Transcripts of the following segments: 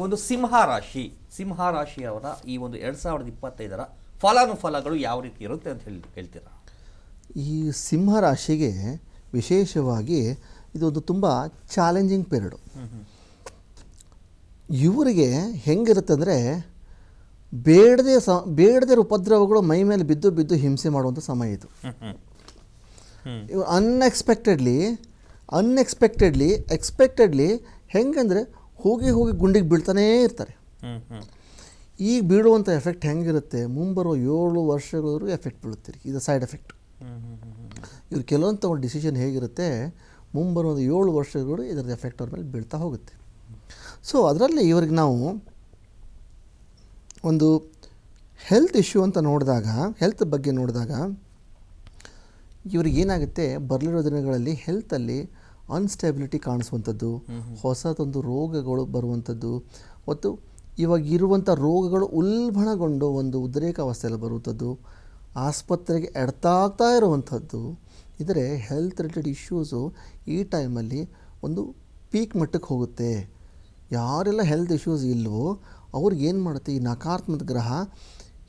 ಒಂದು ಸಿಂಹ ರಾಶಿಯವರ ಈ ಒಂದು 2025ರ ಫಲಾನುಫಲಗಳು ಯಾವ ರೀತಿ ಇರುತ್ತೆ ಅಂತ ಹೇಳ್ತೀರಾ? ಈ ಸಿಂಹ ರಾಶಿಗೆ ವಿಶೇಷವಾಗಿ ಇದೊಂದು ತುಂಬ ಚಾಲೆಂಜಿಂಗ್ ಪೀರಿಯಡು. ಇವರಿಗೆ ಹೆಂಗಿರುತ್ತೆ ಅಂದರೆ ಬೇಡದೇ ಉಪದ್ರವಗಳು ಮೈ ಮೇಲೆ ಬಿದ್ದು ಹಿಂಸೆ ಮಾಡುವಂಥ ಸಮಯ ಇದು. ಇವರು ಎಕ್ಸ್ಪೆಕ್ಟೆಡ್ಲಿ ಹೆಂಗಂದರೆ ಹೋಗಿ ಗುಂಡಿಗೆ ಬೀಳ್ತಾನೇ ಇರ್ತಾರೆ. ಈಗ ಬೀಳುವಂಥ ಎಫೆಕ್ಟ್ ಹೆಂಗಿರುತ್ತೆ, ಮುಂಬರುವ 7 ವರ್ಷಗಳವರೆಗೂ ಎಫೆಕ್ಟ್ ಬೀಳುತ್ತೀರಿ. ಇದು ಸೈಡ್ ಎಫೆಕ್ಟ್. ಇವ್ರು ಕೆಲವೊಂದು ಒಂದು ಡಿಸಿಷನ್ ಹೇಗಿರುತ್ತೆ, ಮುಂಬರುವ 7 ವರ್ಷಗಳು ಇದರ ಎಫೆಕ್ಟ್ ಅವ್ರ ಮೇಲೆ ಬೀಳ್ತಾ ಹೋಗುತ್ತೆ. ಸೊ ಅದರಲ್ಲಿ ಇವ್ರಿಗೆ ನಾವು ಒಂದು ಹೆಲ್ತ್ ಇಶ್ಯೂ ಅಂತ ನೋಡಿದಾಗ, ಹೆಲ್ತ್ ಬಗ್ಗೆ ನೋಡಿದಾಗ ಇವ್ರಿಗೆ ಏನಾಗುತ್ತೆ, ಬರಲಿರೋ ದಿನಗಳಲ್ಲಿ ಹೆಲ್ತಲ್ಲಿ ಅನ್ಸ್ಟೆಬಿಲಿಟಿ ಕಾಣಿಸುವಂಥದ್ದು, ಹೊಸದೊಂದು ರೋಗಗಳು ಬರುವಂಥದ್ದು, ಮತ್ತು ಇವಾಗ ಇರುವಂಥ ರೋಗಗಳು ಉಲ್ಬಣಗೊಂಡು ಒಂದು ಉದ್ರೇಕ ಅವಸ್ಥೆಯಲ್ಲಿ ಬರುವಂಥದ್ದು, ಆಸ್ಪತ್ರೆಗೆ ಎಡ್ತಾಗ್ತಾ ಇರುವಂಥದ್ದು. ಇದರ ಹೆಲ್ತ್ ರಿಲೇಟೆಡ್ ಇಶ್ಯೂಸು ಈ ಟೈಮಲ್ಲಿ ಒಂದು ಪೀಕ್ ಮಟ್ಟಕ್ಕೆ ಹೋಗುತ್ತೆ. ಯಾರೆಲ್ಲ ಹೆಲ್ತ್ ಇಶ್ಯೂಸ್ ಇಲ್ಲವೋ ಅವ್ರಿಗೆ ಏನು ಮಾಡುತ್ತೆ, ಈ ನಕಾರಾತ್ಮಕ ಗ್ರಹ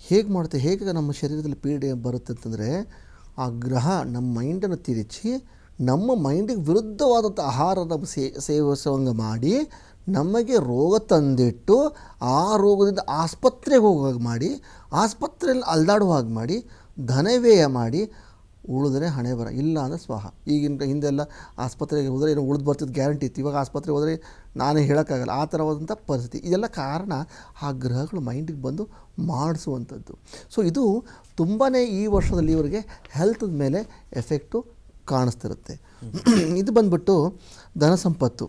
ಹೇಗೆ ನಮ್ಮ ಶರೀರದಲ್ಲಿ ಪೀಡೆ ಬರುತ್ತೆ ಅಂತಂದರೆ, ಆ ಗ್ರಹ ನಮ್ಮ ಮೈಂಡನ್ನು ತಿರುಚಿ ನಮ್ಮ ಮೈಂಡಿಗೆ ವಿರುದ್ಧವಾದಂಥ ಆಹಾರ ನಮ್ಮ ಸೇವಿಸುವಂಗೆ ಮಾಡಿ ನಮಗೆ ರೋಗ ತಂದಿಟ್ಟು ಆ ರೋಗದಿಂದ ಆಸ್ಪತ್ರೆಗೆ ಹೋಗುವಾಗ ಮಾಡಿ, ಆಸ್ಪತ್ರೆಯಲ್ಲಿ ಅಲ್ದಾಡುವ ಹಾಗೆ ಮಾಡಿ, ಧನವ್ಯಯ ಮಾಡಿ, ಉಳಿದ್ರೆ ಹಣೆ ಬರ, ಇಲ್ಲ ಅಂದರೆ ಸ್ವಾಹ. ಈಗಿನ ಹಿಂದೆಲ್ಲ ಆಸ್ಪತ್ರೆಗೆ ಹೋದರೆ ಏನೋ ಉಳಿದು ಬರ್ತಿದ್ದು ಗ್ಯಾರಂಟಿ ಇತ್ತು. ಇವಾಗ ಆಸ್ಪತ್ರೆಗೆ ಹೋದರೆ ನಾನೇ ಹೇಳೋಕ್ಕಾಗಲ್ಲ, ಆ ಥರವಾದಂಥ ಪರಿಸ್ಥಿತಿ. ಇದೆಲ್ಲ ಕಾರಣ ಆ ಗ್ರಹಗಳು ಮೈಂಡಿಗೆ ಬಂದು ಮಾಡಿಸುವಂಥದ್ದು. ಸೊ ಇದು ತುಂಬಾ ಈ ವರ್ಷದಲ್ಲಿ ಇವರಿಗೆ ಹೆಲ್ತ್ ಮೇಲೆ ಎಫೆಕ್ಟು ಕಾಣಿಸ್ತಿರುತ್ತೆ. ಇದು ಬಂದ್ಬಿಟ್ಟು ಧನ ಸಂಪತ್ತು.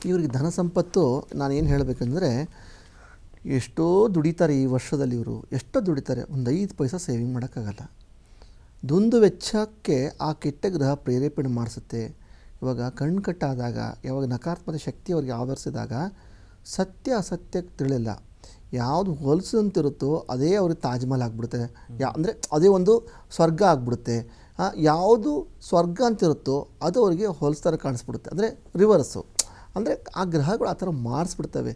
ಇವರಿಗೆ ಧನ ಸಂಪತ್ತು ನಾನು ಏನು ಹೇಳಬೇಕಂದ್ರೆ, ಎಷ್ಟೋ ದುಡಿತಾರೆ ಈ ವರ್ಷದಲ್ಲಿ. ಇವರು ಎಷ್ಟೋ ದುಡಿತಾರೆ, ಒಂದು 5 ಪೈಸಾ ಸೇವಿಂಗ್ ಮಾಡೋಕ್ಕಾಗಲ್ಲ. ದುಂದು ವೆಚ್ಚಕ್ಕೆ ಆ ಕೆಟ್ಟ ಗ್ರಹ ಪ್ರೇರೇಪಣೆ ಮಾಡಿಸುತ್ತೆ. ಇವಾಗ ಕಟ್ಟಾದಾಗ, ಯಾವಾಗ ನಕಾರಾತ್ಮಕ ಶಕ್ತಿ ಅವರಿಗೆ ಆವರಿಸಿದಾಗ ಸತ್ಯ ಅಸತ್ಯಕ್ಕೆ ತಿಳಿಲ್ಲ. ಯಾವುದು ಹೊಲಿಸಂತಿರುತ್ತೋ ಅದೇ ಅವ್ರಿಗೆ ತಾಜ್ ಮಹಲ್ ಆಗಿಬಿಡುತ್ತೆ. ಅಂದರೆ ಅದೇ ಒಂದು ಸ್ವರ್ಗ ಆಗಿಬಿಡುತ್ತೆ. ಯಾವುದು ಸ್ವರ್ಗ ಅಂತಿರುತ್ತೋ ಅದು ಅವರಿಗೆ ಹೊಲಿಸ್ತಾರೆ ಕಾಣಿಸ್ಬಿಡುತ್ತೆ. ಅಂದರೆ ರಿವರ್ಸು. ಅಂದರೆ ಆ ಗ್ರಹಗಳು ಆ ಥರ ಮಾಡಿಸ್ಬಿಡ್ತವೆ.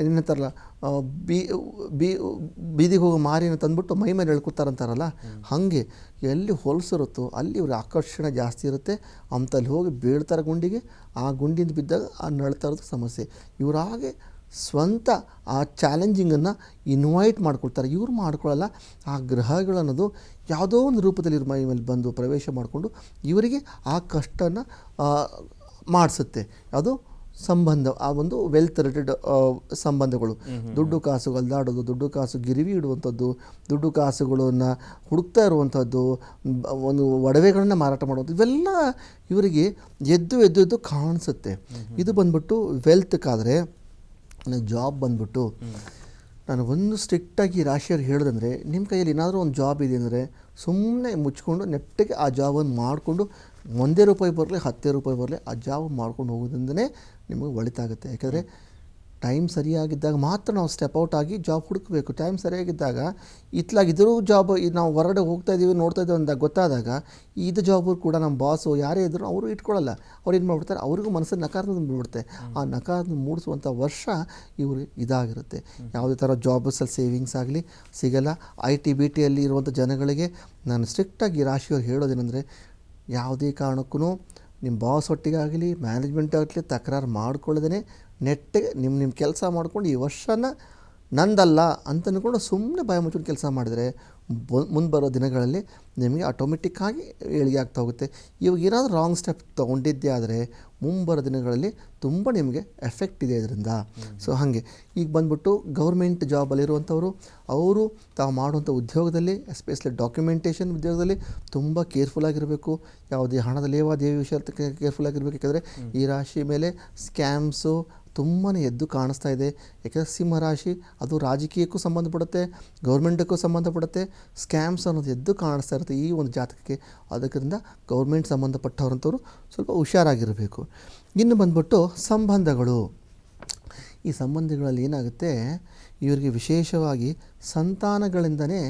ಏನಂತಾರಲ್ಲ, ಬೀದಿಗೆ ಹೋಗೋ ಮಾರಿನ ತಂದುಬಿಟ್ಟು ಮೈ ಮೇಲೆ ಎಳ್ಕೊತಾರಂತಾರಲ್ಲ, ಹಾಗೆ ಎಲ್ಲಿ ಹೊಲಸಿರುತ್ತೋ ಅಲ್ಲಿ ಇವ್ರ ಆಕರ್ಷಣೆ ಜಾಸ್ತಿ ಇರುತ್ತೆ. ಅಂಥಲ್ಲಿ ಹೋಗಿ ಬೀಳ್ತಾರೆ ಗುಂಡಿಗೆ. ಆ ಗುಂಡಿಯಿಂದ ಬಿದ್ದಾಗ ಆ ನಳ್ತಾ ಇರೋದು ಸಮಸ್ಯೆ. ಇವರಾಗೆ ಸ್ವಂತ ಆ ಚಾಲೆಂಜಿಂಗನ್ನು ಇನ್ವೈಟ್ ಮಾಡ್ಕೊಳ್ತಾರೆ. ಇವ್ರು ಮಾಡ್ಕೊಳ್ಳಲ್ಲ. ಆ ಗ್ರಹಗಳನ್ನೋದು ಯಾವುದೋ ಒಂದು ರೂಪದಲ್ಲಿ ಇವ್ರ ಮೈ ಮೇಲೆ ಬಂದು ಪ್ರವೇಶ ಮಾಡಿಕೊಂಡು ಇವರಿಗೆ ಆ ಕಷ್ಟನ ಮಾಡಿಸುತ್ತೆ. ಅದು ಸಂಬಂಧ, ಆ ಒಂದು ವೆಲ್ತ್ ರಿಲೇಟೆಡ್ ಸಂಬಂಧಗಳು, ದುಡ್ಡು ಕಾಸು ಅಲ್ದಾಡೋದು, ದುಡ್ಡು ಕಾಸು ಗಿರಿವಿ ಇಡುವಂಥದ್ದು, ದುಡ್ಡು ಕಾಸುಗಳನ್ನು ಹುಡುಕ್ತಾ ಇರುವಂಥದ್ದು, ಒಂದು ಒಡವೆಗಳನ್ನ ಮಾರಾಟ ಮಾಡೋದು, ಇವೆಲ್ಲ ಇವರಿಗೆ ಎದ್ದು ಕಾಣಿಸುತ್ತೆ. ಇದು ಬಂದ್ಬಿಟ್ಟು ವೆಲ್ತ್ಗಾದರೆ. ಜಾಬ್ ಬಂದ್ಬಿಟ್ಟು ನಾನು ಒಂದು ಸ್ಟ್ರಿಕ್ಟಾಗಿ ರಾಶಿಯವ್ರಿಗೆ ಹೇಳೋದಂದರೆ, ನಿಮ್ಮ ಕೈಯಲ್ಲಿ ಏನಾದರೂ ಒಂದು ಜಾಬ್ ಇದೆ ಅಂದರೆ ಸುಮ್ಮನೆ ಮುಚ್ಕೊಂಡು ನೆಟ್ಟಿಗೆ ಆ ಜಾಬನ್ನು ಮಾಡಿಕೊಂಡು ₹1 ಬರಲಿ ₹10 ಬರಲಿ ಆ ಜಾಬ್ ಮಾಡ್ಕೊಂಡು ಹೋಗೋದ್ರಿಂದನೇ ನಿಮಗೆ ಒಳಿತಾಗುತ್ತೆ. ಯಾಕೆಂದರೆ ಟೈಮ್ ಸರಿಯಾಗಿದ್ದಾಗ ಮಾತ್ರ ನಾವು ಸ್ಟೆಪ್ ಔಟ್ ಆಗಿ ಜಾಬ್ ಹುಡುಕಬೇಕು. ಟೈಮ್ ಸರಿಯಾಗಿದ್ದಾಗ ಇತ್ಲಾಗಿದ್ದರೂ ಜಾಬ್ ನಾವು ಹೊರಗಡೆ ಹೋಗ್ತಾ ಇದ್ದೀವಿ ನೋಡ್ತಾ ಇದ್ದೀವಿ ಅಂದಾಗ ಗೊತ್ತಾದಾಗ ಇದು ಜಾಬು ಕೂಡ ನಮ್ಮ ಬಾಸು ಯಾರೇ ಇದ್ದರೂ ಅವರು ಇಟ್ಕೊಳ್ಳಲ್ಲ. ಅವ್ರು ಏನು ಮಾಡಿಬಿಡ್ತಾರೆ, ಅವ್ರಿಗೂ ಮನಸ್ಸಲ್ಲಿ ನಕಾರಾತ್ಮಕ ಬಿಡ್ಬಿಡುತ್ತೆ. ಆ ನಕಾರಾತ್ಮಕ ಮೂಡಿಸುವಂಥ ವರ್ಷ ಇವರು ಇದಾಗಿರುತ್ತೆ. ಯಾವುದೇ ಥರ ಜಾಬಸ್ಸಲ್ಲಿ ಸೇವಿಂಗ್ಸ್ ಆಗಲಿ ಸಿಗಲ್ಲ. IT BT ಅಲ್ಲಿ ಇರುವಂಥ ಜನಗಳಿಗೆ ನಾನು ಸ್ಟ್ರಿಕ್ಟಾಗಿ ರಾಶಿಯವ್ರಿಗೆ ಹೇಳೋದೇನೆಂದರೆ, ಯಾವುದೇ ಕಾರಣಕ್ಕೂ ನಿಮ್ಮ ಬಾಸ್ ಒಟ್ಟಿಗಾಗಲಿ ಮ್ಯಾನೇಜ್ಮೆಂಟ್ ಆಗಲಿ ತಕರಾರು ಮಾಡ್ಕೊಳ್ಳೋದೇ ನೆಟ್ಟಿಗೆ ನಿಮ್ಮ ಕೆಲಸ ಮಾಡ್ಕೊಂಡು ಈ ವರ್ಷನ ನಂದಲ್ಲ ಅಂತ ಅಂದ್ಕೊಂಡು ಸುಮ್ಮನೆ ಭಯ ಮುಚ್ಕೊಂಡು ಕೆಲಸ ಮಾಡಿದರೆ ಮುಂದೆ ಬರೋ ದಿನಗಳಲ್ಲಿ ನಿಮಗೆ ಆಟೋಮೆಟಿಕ್ಕಾಗಿ ಏಳಿಗೆ ಆಗ್ತಾ ಹೋಗುತ್ತೆ. ಇವಾಗ ಏನಾದರೂ ರಾಂಗ್ ಸ್ಟೆಪ್ ತೊಗೊಂಡಿದ್ದೇ ಆದರೆ ಮುಂಬರೋ ದಿನಗಳಲ್ಲಿ ತುಂಬ ನಿಮಗೆ ಎಫೆಕ್ಟ್ ಇದೆ ಇದರಿಂದ. ಸೊ ಹಾಗೆ ಈಗ ಬಂದ್ಬಿಟ್ಟು ಗೌರ್ಮೆಂಟ್ ಜಾಬಲ್ಲಿರುವಂಥವರು ಅವರು ತಾವು ಮಾಡುವಂಥ ಉದ್ಯೋಗದಲ್ಲಿ, ಎಸ್ಪೆಷಲಿ ಡಾಕ್ಯುಮೆಂಟೇಷನ್ ಉದ್ಯೋಗದಲ್ಲಿ ತುಂಬ ಕೇರ್ಫುಲ್ಲಾಗಿರಬೇಕು. ಯಾವುದೇ ಹಣದ ಲೇವಾದೇವಿ ವಿಷಯ ಕೇರ್ಫುಲ್ಲಾಗಿರಬೇಕು. ಯಾಕೆಂದರೆ ಈ ರಾಶಿ ಮೇಲೆ ಸ್ಕ್ಯಾಮ್ಸು ತುಂಬಾ ಎದ್ದು ಕಾಣಿಸ್ತಾ ಇದೆ. ಯಾಕೆಂದರೆ ಸಿಂಹರಾಶಿ ಅದು ರಾಜಕೀಯಕ್ಕೂ ಸಂಬಂಧಪಡುತ್ತೆ, ಗೌರ್ಮೆಂಟಕ್ಕೂ ಸಂಬಂಧಪಡುತ್ತೆ. ಸ್ಕ್ಯಾಮ್ಸ್ ಅನ್ನೋದು ಎದ್ದು ಕಾಣಿಸ್ತಾ ಇರುತ್ತೆ ಈ ಒಂದು ಜಾತಕಕ್ಕೆ. ಅದಕ್ಕಿಂತ ಗೌರ್ಮೆಂಟ್ ಸಂಬಂಧಪಟ್ಟವ್ರಂಥವ್ರು ಸ್ವಲ್ಪ ಹುಷಾರಾಗಿರಬೇಕು. ಇನ್ನು ಬಂದ್ಬಿಟ್ಟು ಸಂಬಂಧಗಳು. ಈ ಸಂಬಂಧಗಳಲ್ಲಿ ಏನಾಗುತ್ತೆ, ಇವರಿಗೆ ವಿಶೇಷವಾಗಿ ಸಂತಾನಗಳಿಂದನೇ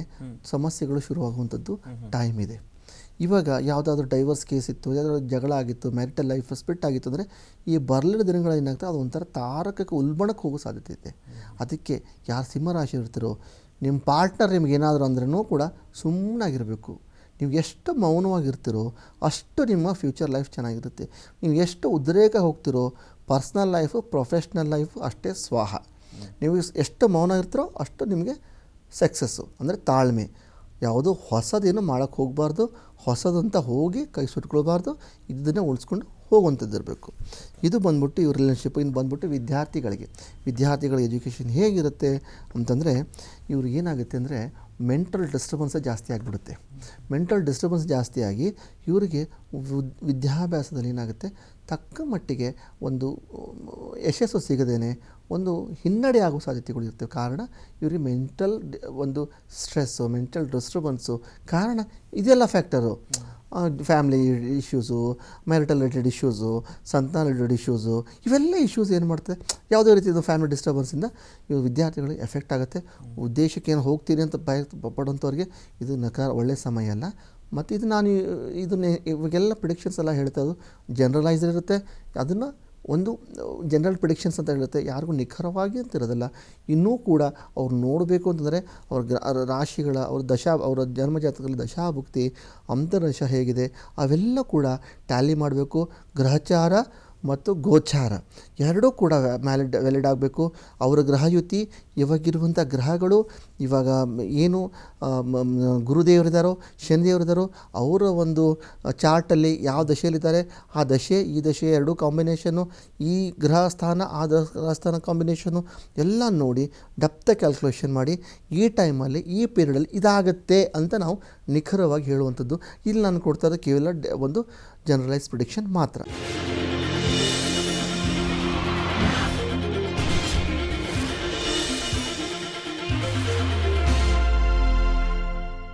ಸಮಸ್ಯೆಗಳು ಶುರುವಾಗುವಂಥದ್ದು ಟೈಮ್ ಇದೆ. ಇವಾಗ ಯಾವುದಾದ್ರೂ ಡೈವರ್ಸ್ ಕೇಸ್ ಇತ್ತು, ಯಾವುದಾದ್ರೂ ಜಗಳ ಆಗಿತ್ತು, ಮ್ಯಾರಿಟಲ್ ಲೈಫ್ ಸ್ಪಿಟ್ ಆಗಿತ್ತು ಅಂದರೆ ಈ ಬರಲಿರೋ ದಿನಗಳು ಏನಾಗ್ತದೆ ಅದು ಒಂಥರ ತಾರಕಕ್ಕೆ ಉಲ್ಬಣಕ್ಕೆ ಹೋಗೋ ಸಾಧ್ಯತೆ ಇದೆ. ಅದಕ್ಕೆ ಯಾರು ಸಿಂಹರಾಶಿ ಇರ್ತೀರೋ ನಿಮ್ಮ ಪಾರ್ಟ್ನರ್ ನಿಮ್ಗೆ ಏನಾದರೂ ಅಂದ್ರೂ ಕೂಡ ಸುಮ್ಮನಾಗಿರಬೇಕು. ನೀವು ಎಷ್ಟು ಮೌನವಾಗಿರ್ತೀರೋ ಅಷ್ಟು ನಿಮ್ಮ ಫ್ಯೂಚರ್ ಲೈಫ್ ಚೆನ್ನಾಗಿರುತ್ತೆ. ನೀವು ಎಷ್ಟು ಉದ್ರೇಕ ಹೋಗ್ತಿರೋ ಪರ್ಸ್ನಲ್ ಲೈಫು ಪ್ರೊಫೆಷ್ನಲ್ ಲೈಫು ಅಷ್ಟೇ ಸ್ವಾಹ. ನೀವು ಎಷ್ಟು ಮೌನ ಇರ್ತೀರೋ ಅಷ್ಟು ನಿಮಗೆ ಸಕ್ಸಸ್ಸು. ಅಂದರೆ ತಾಳ್ಮೆ. ಯಾವುದೋ ಹೊಸದೇನು ಮಾಡೋಕ್ಕೆ ಹೋಗಬಾರ್ದು, ಹೊಸದಂತ ಹೋಗಿ ಕೈ ಸುಟ್ಕೊಳ್ಬಾರ್ದು, ಇದನ್ನೇ ಉಳಿಸ್ಕೊಂಡು ಹೋಗುವಂಥದ್ದಿರಬೇಕು. ಇದು ಬಂದ್ಬಿಟ್ಟು ಇವ್ರ ರಿಲೇಷನ್ಶಿಪ್. ಇನ್ನು ಬಂದ್ಬಿಟ್ಟು ವಿದ್ಯಾರ್ಥಿಗಳ ಎಜುಕೇಷನ್ ಹೇಗಿರುತ್ತೆ ಅಂತಂದರೆ ಇವ್ರಿಗೆ ಏನಾಗುತ್ತೆ ಅಂದರೆ ಮೆಂಟಲ್ ಡಿಸ್ಟರ್ಬೆನ್ಸೇ ಜಾಸ್ತಿ ಆಗಿಬಿಡುತ್ತೆ. ಮೆಂಟಲ್ ಡಿಸ್ಟರ್ಬೆನ್ಸ್ ಜಾಸ್ತಿಯಾಗಿ ಇವರಿಗೆ ವಿದ್ಯಾಭ್ಯಾಸದಲ್ಲಿ ಏನಾಗುತ್ತೆ ತಕ್ಕ ಮಟ್ಟಿಗೆ ಒಂದು ಯಶಸ್ಸು ಸಿಗದೇನೆ ಒಂದು ಹಿನ್ನಡೆ ಆಗೋ ಸಾಧ್ಯತೆಗಳು ಇರ್ತವೆ. ಕಾರಣ ಇವರಿಗೆ ಮೆಂಟಲ್ ಒಂದು ಸ್ಟ್ರೆಸ್ಸು, ಮೆಂಟಲ್ ಡಿಸ್ಟರ್ಬೆನ್ಸು ಕಾರಣ ಇದೆಲ್ಲ factor. Family issues, marital related issues, ಸಂತಾನ ರಿಲೇಟೆಡ್ ಇಶ್ಯೂಸು, ಇವೆಲ್ಲ ಇಶ್ಯೂಸ್ ಏನು ಮಾಡ್ತದೆ ಯಾವುದೇ ರೀತಿಯ ಫ್ಯಾಮಿಲಿ ಡಿಸ್ಟರ್ಬೆನ್ಸಿಂದ ಇವು ವಿದ್ಯಾರ್ಥಿಗಳಿಗೆ ಎಫೆಕ್ಟ್ ಆಗುತ್ತೆ. ಉದ್ದೇಶಕ್ಕೆ ಏನು ಹೋಗ್ತೀನಿ ಅಂತ ಪಡೋಂಥವ್ರಿಗೆ ಇದು ಒಳ್ಳೆಯ ಸಮಯ ಅಲ್ಲ. ಮತ್ತು ಇದು ನಾನು ಇದನ್ನೇ ಇವಾಗೆಲ್ಲ ಪ್ರಿಡಿಕ್ಷನ್ಸ್ ಎಲ್ಲ ಹೇಳ್ತಾ ಇರೋದು ಜನರಲೈಸ್ಡ್ ಇರುತ್ತೆ. ಅದನ್ನು ಒಂದು ಜನರಲ್ ಪ್ರಿಡಿಕ್ಷನ್ಸ್ ಅಂತ ಹೇಳುತ್ತೆ, ಯಾರಿಗೂ ನಿಖರವಾಗಿ ಅಂತ ಇರೋದಿಲ್ಲ. ಇನ್ನೂ ಕೂಡ ಅವ್ರು ನೋಡಬೇಕು ಅಂತಂದರೆ ಅವ್ರ ರಾಶಿಗಳ ಅವರ ಜನ್ಮಜಾತಕದಲ್ಲಿ ದಶಾಭುಕ್ತಿ ಅಂತರ್ದಶ ಹೇಗಿದೆ ಅವೆಲ್ಲ ಕೂಡ ಟ್ಯಾಲಿ ಮಾಡಬೇಕು. ಗ್ರಹಚಾರ ಮತ್ತು ಗೋಚಾರ ಎರಡೂ ಕೂಡ ವ್ಯಾಲಿಡ್ ಆಗಬೇಕು. ಅವರ ಗ್ರಹಯುತಿ ಇವಾಗಿರುವಂಥ ಗ್ರಹಗಳು ಇವಾಗ ಏನು ಗುರುದೇವರಿದ್ದಾರೋ ಶನಿದೇವರಿದ್ದಾರೋ ಅವರ ಒಂದು ಚಾರ್ಟಲ್ಲಿ ಯಾವ ದಶೆಯಲ್ಲಿದ್ದಾರೆ ಆ ದಶೆ ಈ ದಶೆ ಎರಡೂ ಕಾಂಬಿನೇಷನ್ನು, ಈ ಗ್ರಹ ಸ್ಥಾನ ಆ ಗ್ರಹ ಸ್ಥಾನ ಕಾಂಬಿನೇಷನ್ನು ಎಲ್ಲ ನೋಡಿ ಡಪ್ತ ಕ್ಯಾಲ್ಕುಲೇಷನ್ ಮಾಡಿ ಈ ಟೈಮಲ್ಲಿ ಈ ಪೀರಿಯಡಲ್ಲಿ ಇದಾಗತ್ತೆ ಅಂತ ನಾವು ನಿಖರವಾಗಿ ಹೇಳುವಂಥದ್ದು. ಇಲ್ಲಿ ನಾನು ಕೊಡ್ತಾ ಇರೋದು ಕೇವಲ ಒಂದು ಜನರಲೈಸ್ ಪ್ರಿಡಿಕ್ಷನ್ ಮಾತ್ರ.